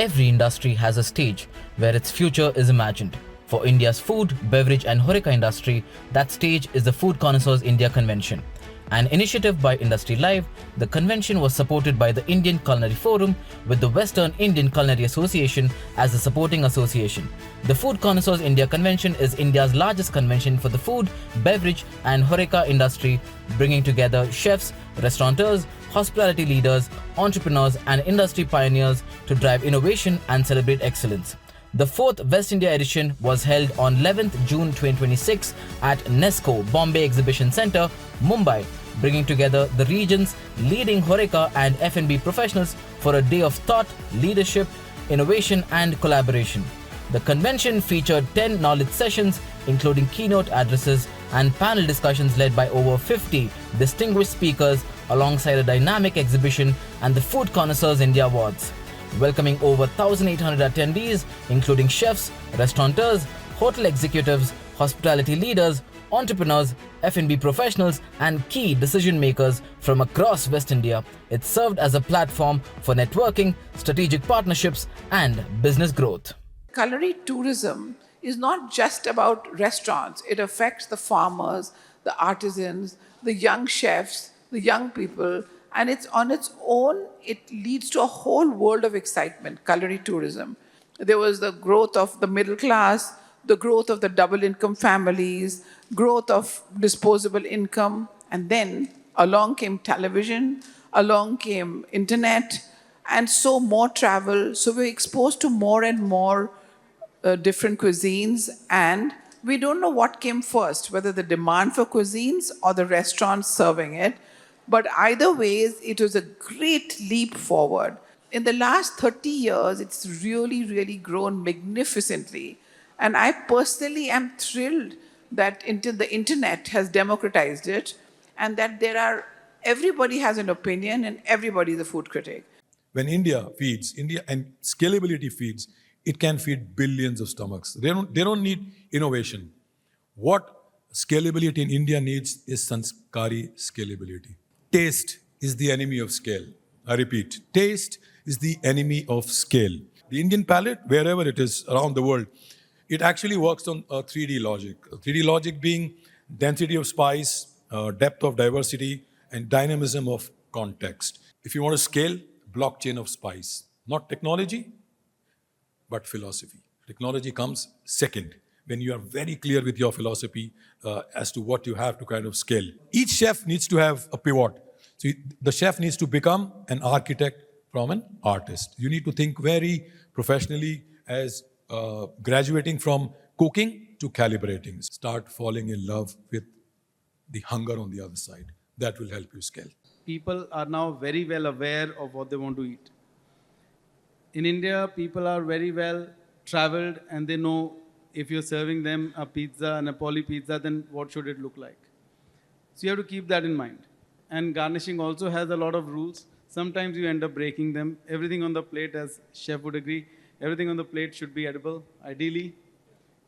Every industry has a stage where its future is imagined. For India's food, beverage and HoReCa industry, that stage is the Food Connoisseurs India Convention. An initiative by Industry Live, the convention was supported by the Indian Culinary Forum with the Western Indian Culinary Association as the supporting association. The Food Connoisseurs India Convention is India's largest convention for the food, beverage and HoReCa industry, bringing together chefs, restaurateurs, hospitality leaders, entrepreneurs and industry pioneers to drive innovation and celebrate excellence. The 4th West India edition was held on 11th June 2026 at Nesco Bombay Exhibition Centre, Mumbai, bringing together the region's leading HoReCa and F&B professionals for a day of thought, leadership, innovation and collaboration. The convention featured 10 knowledge sessions, including keynote addresses and panel discussions led by over 50 distinguished speakers alongside a dynamic exhibition and the Food Connoisseurs India Awards. Welcoming over 1,800 attendees, including chefs, restaurateurs, hotel executives, hospitality leaders, entrepreneurs, F&B professionals, and key decision makers from across West India. It served as a platform for networking, strategic partnerships, and business growth. Culinary tourism is not just about restaurants. It affects the farmers, the artisans, the young chefs, the young people, and it's on its own, it leads to a whole world of excitement, culinary tourism. There was the growth of the middle class, the growth of the double income families, growth of disposable income, and then along came television, along came internet, and so more travel. So we're exposed to more and more different cuisines, and we don't know what came first, whether the demand for cuisines or the restaurants serving it. But either ways, it was a great leap forward. In the last 30 years, it's really grown magnificently. And I personally am thrilled that the internet has democratized it and that everybody has an opinion and everybody is a food critic. When India and scalability feeds, it can feed billions of stomachs. They don't need innovation. What scalability in India needs is sanskari scalability. Taste is the enemy of scale. I repeat, taste is the enemy of scale. The Indian palate, wherever it is around the world, it actually works on a 3D logic. A 3D logic being density of spice, depth of diversity, and dynamism of context. If you want to scale, blockchain of spice. Not technology, but philosophy. Technology comes second, when you are very clear with your philosophy as to what you have to kind of scale. Each chef needs to have a pivot. So the chef needs to become an architect from an artist. You need to think very professionally as graduating from cooking to calibrating. Start falling in love with the hunger on the other side. That will help you scale. People are now very well aware of what they want to eat. In India, people are very well traveled and they know if you're serving them a pizza, a Napoli pizza, then what should it look like? So you have to keep that in mind. And garnishing also has a lot of rules. Sometimes you end up breaking them. Everything on the plate, as chef would agree, everything on the plate should be edible, ideally.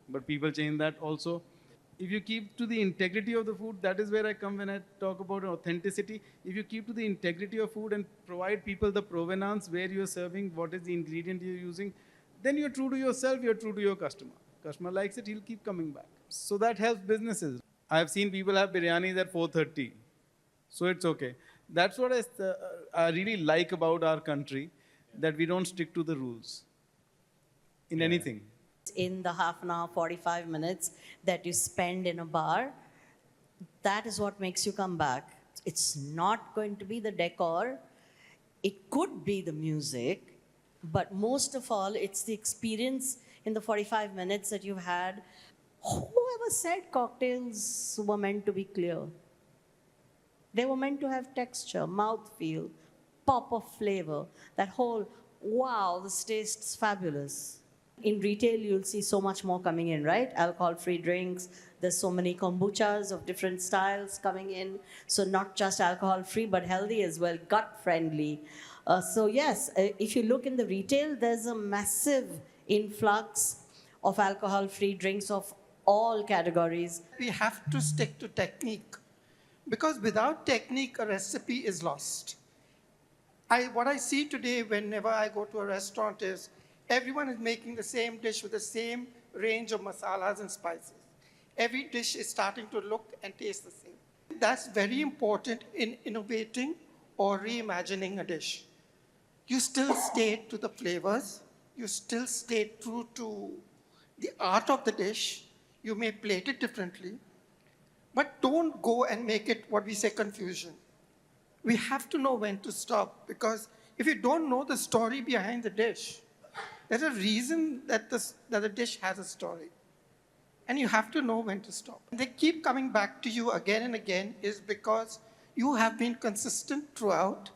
But people change that also. If you keep to the integrity of the food, that is where I come when I talk about authenticity. If you keep to the integrity of food and provide people the provenance, where you're serving, what is the ingredient you're using, then you're true to yourself, you're true to your customer. Customer likes it, he'll keep coming back. So that helps businesses. I've seen people have biryanis at 4:30. So it's okay. That's what I really like about our country, that we don't stick to the rules in anything. In the half an hour, 45 minutes that you spend in a bar, that is what makes you come back. It's not going to be the decor. It could be the music, but most of all, it's the experience in the 45 minutes that you've had. Whoever said cocktails were meant to be clear? They were meant to have texture, mouthfeel, pop of flavor, that whole, wow, this tastes fabulous. In retail, you'll see so much more coming in, right? Alcohol-free drinks. There's so many kombuchas of different styles coming in. So not just alcohol-free, but healthy as well, gut-friendly. So yes, if you look in the retail, there's a massive influx of alcohol-free drinks of all categories. We have to stick to technique, because without technique, a recipe is lost. What I see today whenever I go to a restaurant is everyone is making the same dish with the same range of masalas and spices. Every dish is starting to look and taste the same. That's very important in innovating or reimagining a dish. You still stay to the flavors, you still stay true to the art of the dish. You may plate it differently, but don't go and make it what we say confusion. We have to know when to stop, because if you don't know the story behind the dish, there's a reason that the dish has a story. And you have to know when to stop. They keep coming back to you again and again is because you have been consistent throughout,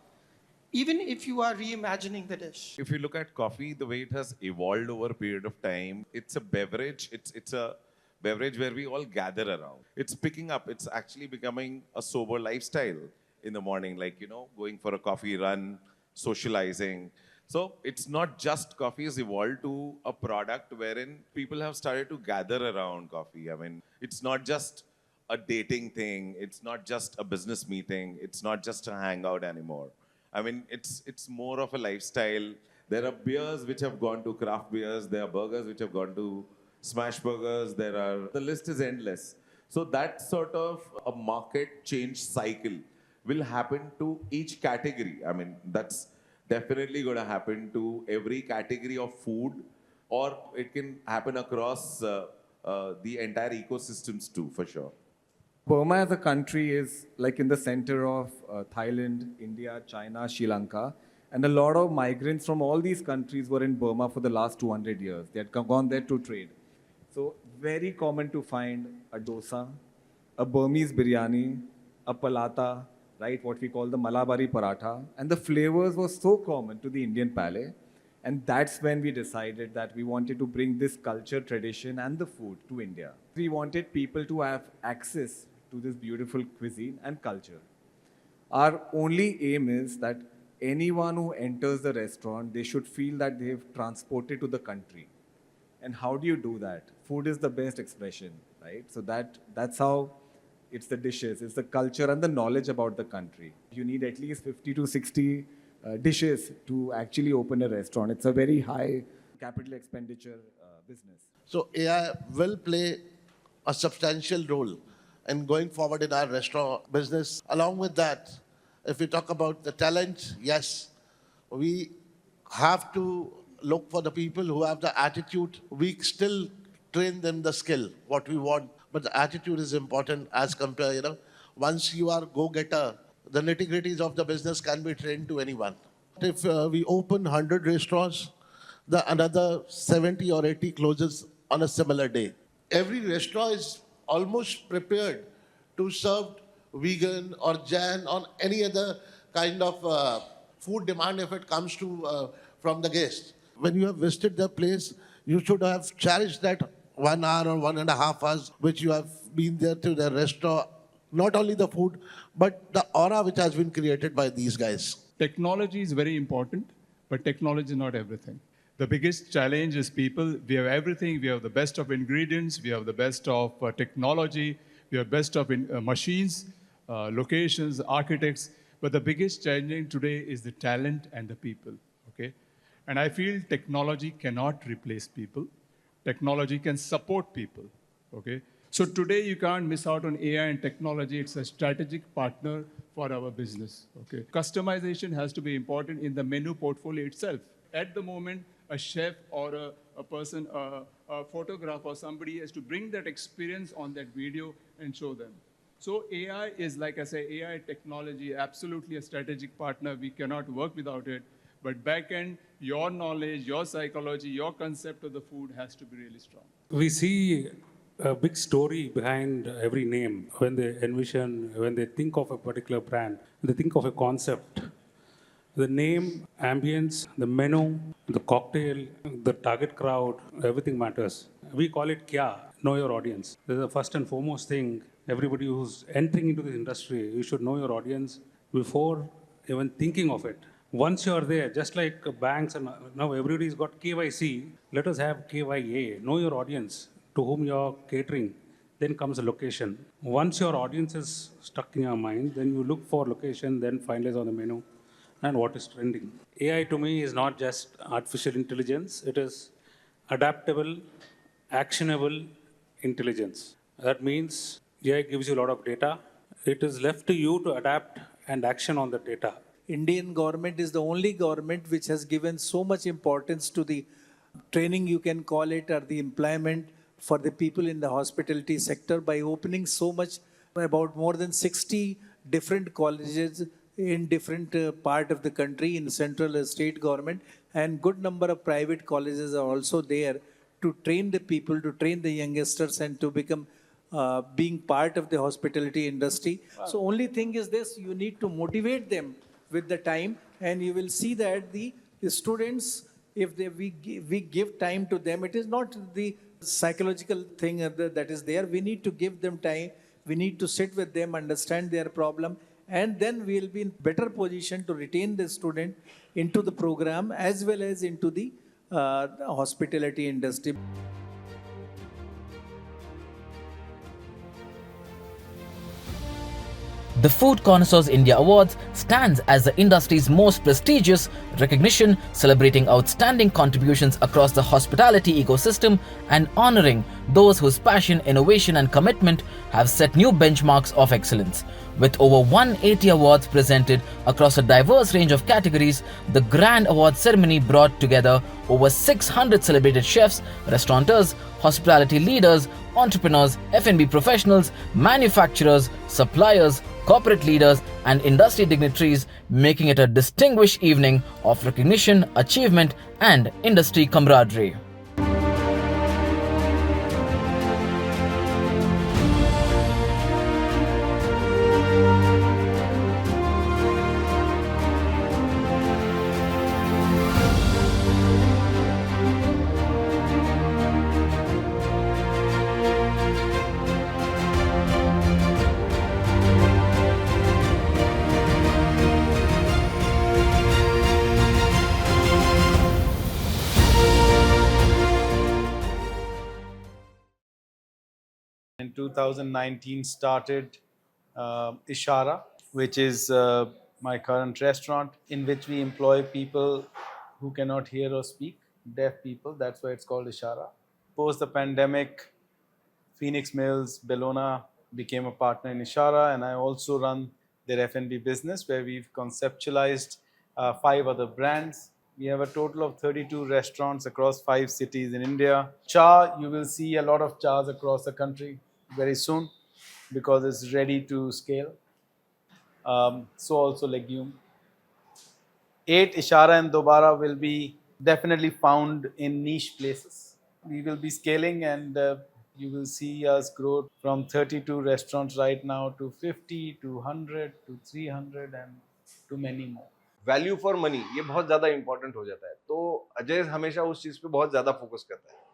even if you are reimagining the dish. If you look at coffee, the way it has evolved over a period of time, it's a beverage. It's a beverage where we all gather around. It's picking up. It's actually becoming a sober lifestyle in the morning, like, going for a coffee run, socializing. So it's not just coffee has evolved to a product wherein people have started to gather around coffee. I mean, it's not just a dating thing. It's not just a business meeting. It's not just a hangout anymore. I mean, it's more of a lifestyle. There are beers which have gone to craft beers. There are burgers which have gone to smash burgers. The list is endless. So that sort of a market change cycle will happen to each category. I mean, that's definitely going to happen to every category of food, or it can happen across the entire ecosystems too, for sure. Burma as a country is like in the center of Thailand, India, China, Sri Lanka. And a lot of migrants from all these countries were in Burma for the last 200 years. They had gone there to trade. So very common to find a dosa, a Burmese biryani, a palata, right, what we call the Malabari paratha. And the flavors were so common to the Indian palate. And that's when we decided that we wanted to bring this culture, tradition, and the food to India. We wanted people to have access to this beautiful cuisine and culture. Our only aim is that anyone who enters the restaurant, they should feel that they've transported to the country. And how do you do that? Food is the best expression, right? So that's how it's the dishes, it's the culture and the knowledge about the country. You need at least 50 to 60 dishes to actually open a restaurant. It's a very high capital expenditure business. So AI will play a substantial role in going forward in our restaurant business. Along with that, if we talk about the talent, yes, we have to look for the people who have the attitude. We still train them the skill, what we want, but the attitude is important as compared, once you are go-getter, the nitty-gritties of the business can be trained to anyone. If we open 100 restaurants, another 70 or 80 closes on a similar day. Every restaurant is almost prepared to serve vegan or Jain or any other kind of food demand if it comes to from the guest. When you have visited the place, you should have cherished that 1 hour or 1.5 hours which you have been there to the restaurant. Not only the food, but the aura which has been created by these guys. Technology is very important, but technology is not everything. The biggest challenge is people. We have everything. We have the best of ingredients. We have the best of technology. We have best of machines, locations, architects. But the biggest challenge today is the talent and the people. Okay, and I feel technology cannot replace people. Technology can support people. Okay. So today you can't miss out on AI and technology. It's a strategic partner for our business. Okay. Customization has to be important in the menu portfolio itself. At the moment, a chef or a person, a photographer or somebody has to bring that experience on that video and show them. So AI is, like I say, AI technology, absolutely a strategic partner. We cannot work without it. But back end, your knowledge, your psychology, your concept of the food has to be really strong. We see a big story behind every name. When they think of a particular brand, they think of a concept. The name, ambience, the menu, the cocktail, the target crowd, everything matters. We call it kya, know your audience. This is the first and foremost thing. Everybody who's entering into this industry, you should know your audience before even thinking of it. Once you're there, just like banks and now everybody's got KYC, let us have KYA, know your audience, to whom you're catering. Then comes the location. Once your audience is stuck in your mind, then you look for location, then finalize on the menu. and what is trending. AI to me is not just artificial intelligence, it is adaptable, actionable intelligence. That means AI gives you a lot of data. It is left to you to adapt and action on the data. Indian government is the only government which has given so much importance to the training, you can call it, or the employment for the people in the hospitality sector by opening so much, about more than 60 different colleges in different part of the country in central state government, and good number of private colleges are also there to train the people, to train the youngsters and to become being part of the hospitality industry. Wow. So only thing is this, you need to motivate them with the time, and you will see that the students, if we give time to them, it is not the psychological thing that is there. We need to give them time. We need to sit with them, understand their problem, and then we will be in better position to retain the student into the program as well as into the hospitality industry. The Food Connoisseurs India Awards stands as the industry's most prestigious recognition, celebrating outstanding contributions across the hospitality ecosystem and honoring those whose passion, innovation and commitment have set new benchmarks of excellence. With over 180 awards presented across a diverse range of categories, the Grand Award ceremony brought together over 600 celebrated chefs, restaurateurs, hospitality leaders, entrepreneurs, F&B professionals, manufacturers, suppliers, corporate leaders and industry dignitaries, making it a distinguished evening of recognition, achievement and industry camaraderie. In 2019 started Ishara, which is my current restaurant, in which we employ people who cannot hear or speak, deaf people. That's why it's called Ishara. Post the pandemic, Phoenix Mills, Bellona became a partner in Ishara, and I also run their F&B business, where we've conceptualized 5 other brands. We have a total of 32 restaurants across 5 cities in India. Cha, you will see a lot of chas across the country very soon because it's ready to scale. So also legume. 8 Ishara and Dobara will be definitely found in niche places. We will be scaling, and you will see us grow from 32 restaurants right now to 50, to 100, to 300 and to many more. Value for money ये बहुत ज़्यादा important हो जाता है, तो अजय हमेशा उस चीज़ पे बहुत ज़्यादा फोकस करता है।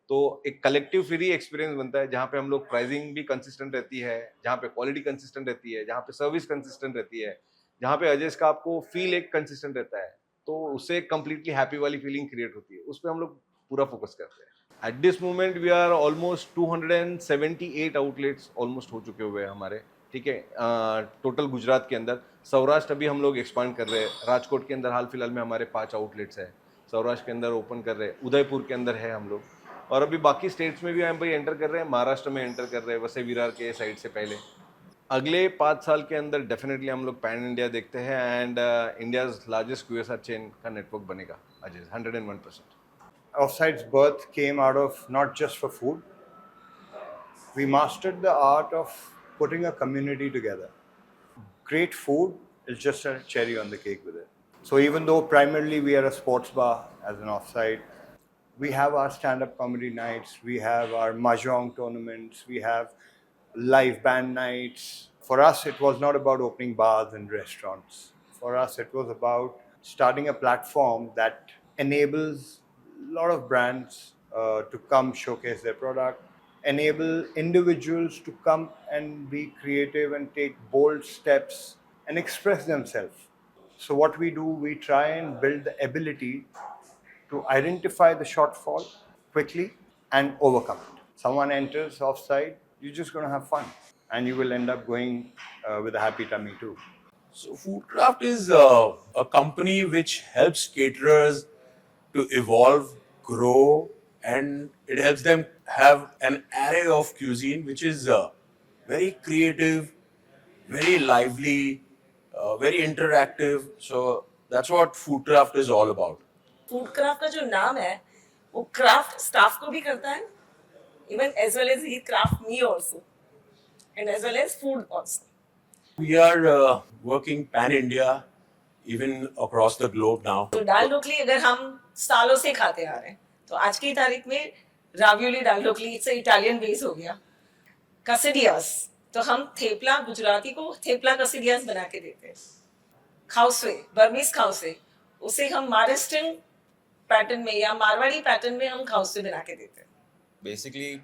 तो एक कलेक्टिव फ्री एक्सपीरियंस बनता है जहाँ पे हम लोग प्राइसिंग भी कंसिस्टेंट रहती है, जहाँ पे क्वालिटी कंसिस्टेंट रहती है, जहाँ पे सर्विस कंसिस्टेंट रहती है, जहाँ पे अजय का आपको फील एक कंसिस्टेंट रहता है, तो उससे एक कंप्लीटली हैप्पी वाली फीलिंग क्रिएट होती है। उस पर हम लोग पूरा फोकस करते हैं। At this moment we are almost 278 outlets almost हो चुके हुए हैं हमारे, ठीक है, टोटल गुजरात के अंदर। सौराष्ट्र अभी हम लोग एक्सपांड कर रहे हैं। राजकोट के अंदर हाल फिलहाल में हमारे 5 आउटलेट्स हैं, सौराष्ट्र के अंदर ओपन कर रहे हैं, उदयपुर के अंदर है हम लोग, और अभी बाकी स्टेट्स में भी हम भाई एंटर कर रहे हैं। महाराष्ट्र में एंटर कर रहे हैं, वैसे विरार के साइड से पहले। अगले 5 साल के अंदर डेफिनेटली हम लोग पैन इंडिया देखते हैं, and India's largest QSR chain का नेटवर्क बनेगा Ajay, 101%। Offside's birth came out of not just for food. We mastered the art of putting a community together. Great food is just a cherry on the cake with it. So even though primarily we are a sports bar as an Offside, we have our stand-up comedy nights, we have our mahjong tournaments, we have live band nights. For us, it was not about opening bars and restaurants. For us, it was about starting a platform that enables a lot of brands to come showcase their product, enable individuals to come and be creative and take bold steps and express themselves. So what we do, we try and build the ability to identify the shortfall quickly and overcome it. Someone enters offside, you're just going to have fun and you will end up going with a happy tummy too. So Foodcraft is a company which helps caterers to evolve, grow, and it helps them have an array of cuisine which is very creative, very lively, very interactive. So that's what Foodcraft is all about. Food craft का जो नाम है वो craft staff को भी करता है even as well as ही craft me also and as well as food also We are working pan India, even across the globe now. तो दाल ढोकली अगर हम सालों से खाते आ रहे हैं तो आज की तारीख में रावियोली दाल ढोकली इट्स इटालियन बेस हो गया कसिडियास तो हम थेपला गुजराती को थेपला कसिडियास बना के देते हैं खाउसे बर्मीज खाउसे उसे हम महाराष्ट्रियन पैटर्न में या मारवाड़ी पैटर्न में हम खाउसे बना के देते हैं Basically,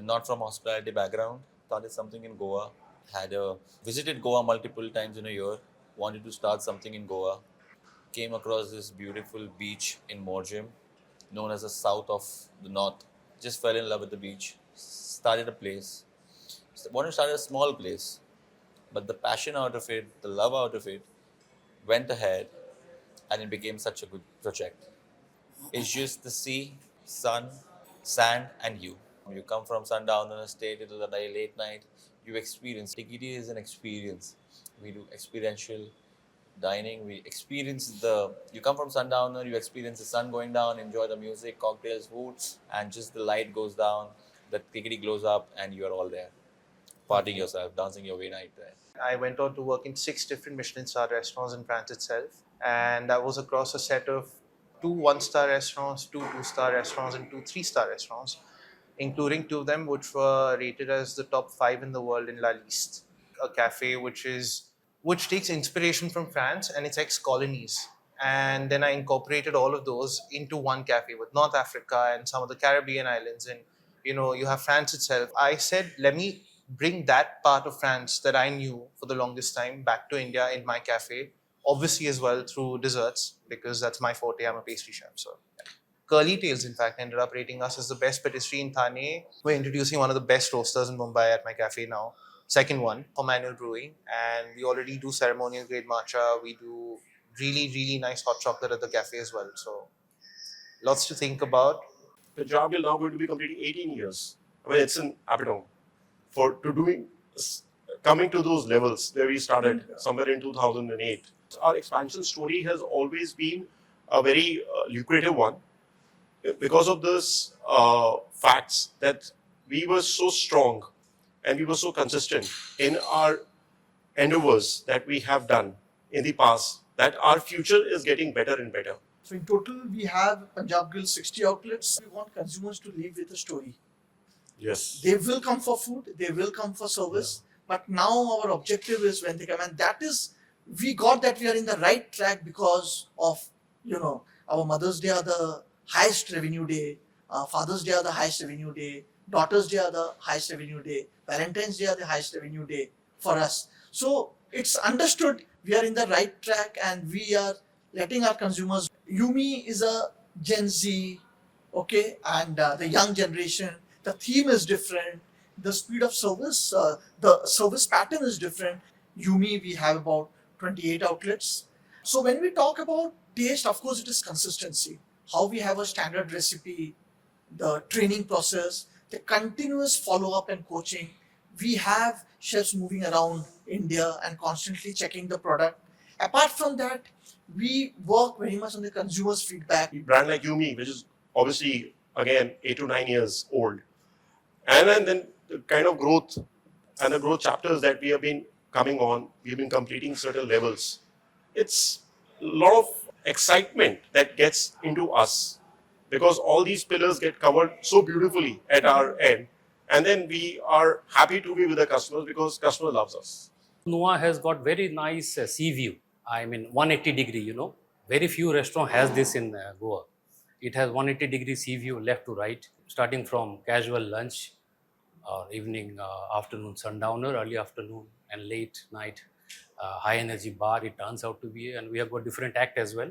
not from hospitality background, started something in Goa, had visited Goa multiple times in a year, wanted to start something in Goa, came across this beautiful beach in Morjim, known as the south of the north, just fell in love with the beach, started a place, wanted to start a small place, but the passion out of it, the love out of it, went ahead and it became such a good project. It's just the sea, sun, sand, and you. You come from sundown on a stay till the late night, you experience. Tikiti is an experience. We do experiential dining. We experience you come from sundowner, you experience the sun going down, enjoy the music, cocktails, food, and just the light goes down, the Tikiti glows up, and you are all there. Partying yourself, dancing your way night there. I went on to work in 6 different Michelin star restaurants in France itself, and that was across a set of 2 1-star restaurants, 2 2-star restaurants, and 2 3-star restaurants, including 2 of them which were rated as the top 5 in the world in La Liste, a cafe which takes inspiration from France and its ex-colonies. And then I incorporated all of those into one cafe with North Africa and some of the Caribbean islands, and you have France itself. I said, let me bring that part of France that I knew for the longest time back to India in my cafe, obviously as well through desserts, because that's my forte. I'm a pastry chef. So Curly Tails, in fact, ended up rating us as the best patisserie in Thane. We're introducing one of the best roasters in Mumbai at my cafe now, second one for manual brewing, and we already do ceremonial grade matcha. We do really, really nice hot chocolate at the cafe as well. So lots to think about. The job is now going to be completing 18 years. I mean, it's an epitome coming to those levels where we started somewhere in 2008. Our expansion story has always been a very lucrative one because of this facts that we were so strong and we were so consistent in our endeavors that we have done in the past that our future is getting better and better. So in total, we have Punjab Grill 60 outlets. We want consumers to leave with a story. Yes. They will come for food, they will come for service, but now our objective is when they come, and that is, we got that we are in the right track because of, our Mother's Day are the highest revenue day, Father's Day are the highest revenue day, Daughter's Day are the highest revenue day, Valentine's Day are the highest revenue day for us. So it's understood we are in the right track and we are letting our consumers. Yumi is a Gen Z, okay, and the young generation. The theme is different. The speed of service, the service pattern is different. Yumi, we have about 28 outlets. So when we talk about taste, of course, it is consistency. How we have a standard recipe, the training process, the continuous follow-up and coaching. We have chefs moving around India and constantly checking the product. Apart from that, we work very much on the consumer's feedback. A brand like Yumi, which is obviously, again, 8 to 9 years old. And then the kind of growth and the growth chapters that we have been coming on, we've been completing certain levels. It's a lot of excitement that gets into us because all these pillars get covered so beautifully at our end. And then we are happy to be with the customers because customer loves us. Noah has got very nice sea view. I mean, 180 degree, Very few restaurant has this in Goa. It has 180 degree sea view left to right, starting from casual lunch, evening, afternoon sundowner, early afternoon and late night high energy bar it turns out to be. And we have got different act as well,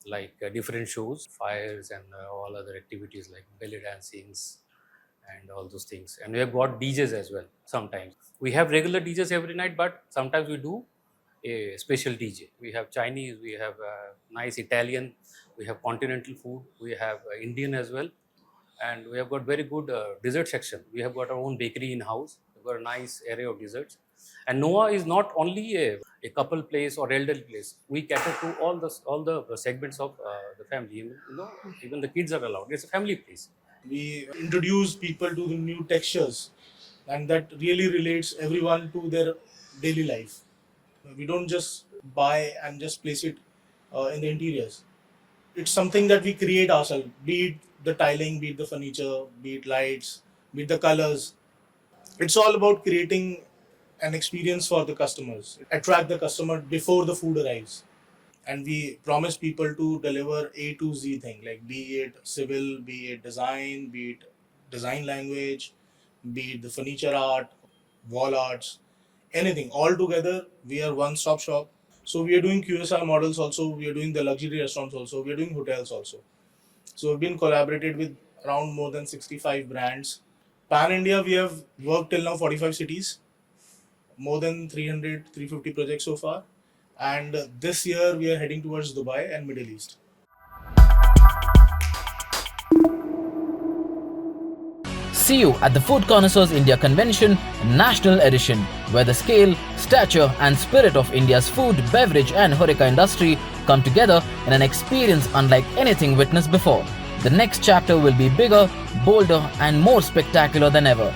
like different shows, fires and all other activities like belly dancings and all those things. And we have got DJs as well sometimes. We have regular DJs every night, but sometimes we do a special DJ. We have Chinese, we have nice Italian, we have continental food, we have Indian as well, and we have got very good dessert section. We have got our own bakery in house. We've got a nice array of desserts. And Noah is not only a couple place or elderly place. We cater to all the segments of the family. Even the kids are allowed. It's a family place. We introduce people to the new textures, and that really relates everyone to their daily life. We don't just buy and just place it in the interiors. It's something that we create ourselves, be it the tiling, be it the furniture, be it lights, be it the colors. It's all about creating an experience for the customers, attract the customer before the food arrives. And we promise people to deliver A to Z thing, like be it civil, be it design language, be it the furniture art, wall arts, anything. All together, we are one-stop shop. So we are doing QSR models also, we are doing the luxury restaurants also, we are doing hotels also. So we've been collaborated with around more than 65 brands. Pan-India, we have worked till now 45 cities, more than 350 projects so far. And this year we are heading towards Dubai and Middle East. See you at the Food Connoisseurs India Convention, National Edition, where the scale, stature and spirit of India's food, beverage and HoReCa industry come together in an experience unlike anything witnessed before. The next chapter will be bigger, bolder and more spectacular than ever.